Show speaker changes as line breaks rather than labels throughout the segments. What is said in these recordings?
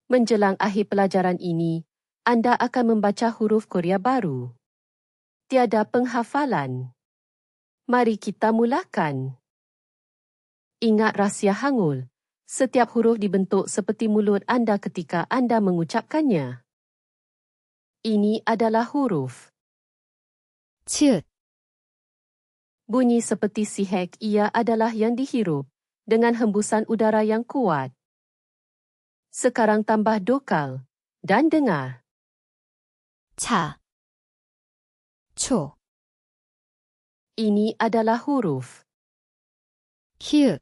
Menjelang akhir pelajaran ini, anda akan membaca huruf Korea baru. Tiada penghafalan. Mari kita mulakan. Ingat rahsia hangul. Setiap huruf dibentuk seperti mulut anda ketika anda mengucapkannya. Ini adalah huruf.
치읓,
Bunyi seperti sihek ia adalah yang dihirup dengan hembusan udara yang kuat. Sekarang tambah dokal dan dengar.
차, 초,
Ini adalah huruf.
키읔,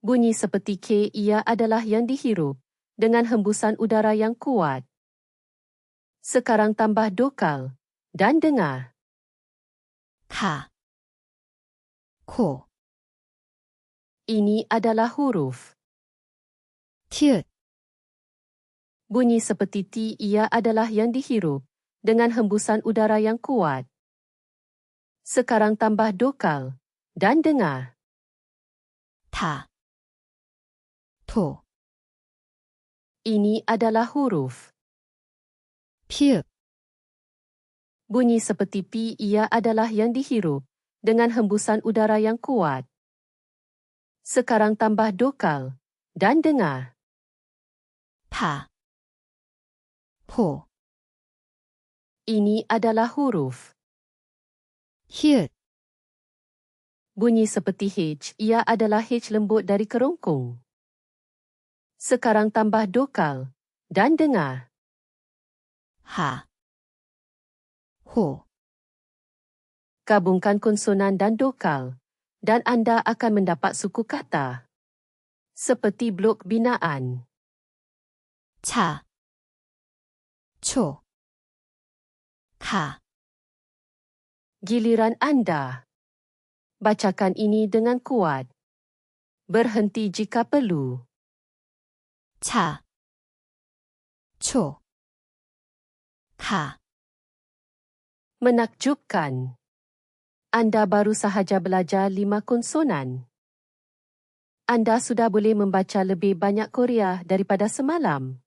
Bunyi seperti K ia adalah yang dihirup dengan hembusan udara yang kuat. Sekarang tambah dokal dan dengar.
가, 코,
Ini adalah huruf.
티읕,
Bunyi seperti T ia adalah yang dihirup dengan hembusan udara yang kuat. Sekarang tambah dokal dan dengar.
다, 토,
Ini adalah huruf.
피읕,
Bunyi seperti P ia adalah yang dihirup dengan hembusan udara yang kuat. Sekarang tambah dokal dan dengar.
파, 포,
Ini adalah huruf.
히읗,
Bunyi seperti H ia adalah H lembut dari kerongkong. Sekarang tambah dokal dan dengar.
하, 호,
Gabungkan konsonan dan dokal dan anda akan mendapat suku kata. Seperti blok binaan.
차, 초, 가,
Giliran anda. Bacakan ini dengan kuat. Berhenti jika perlu.
차, 초, 가,
Menakjubkan. Anda baru sahaja belajar 5 konsonan. Anda sudah boleh membaca lebih banyak Korea daripada semalam.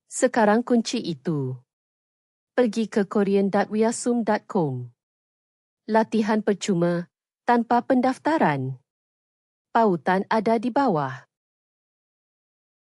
Sekarang kunci itu. Pergi ke korean.wiasum.com. Latihan percuma tanpa pendaftaran. Pautan ada di bawah.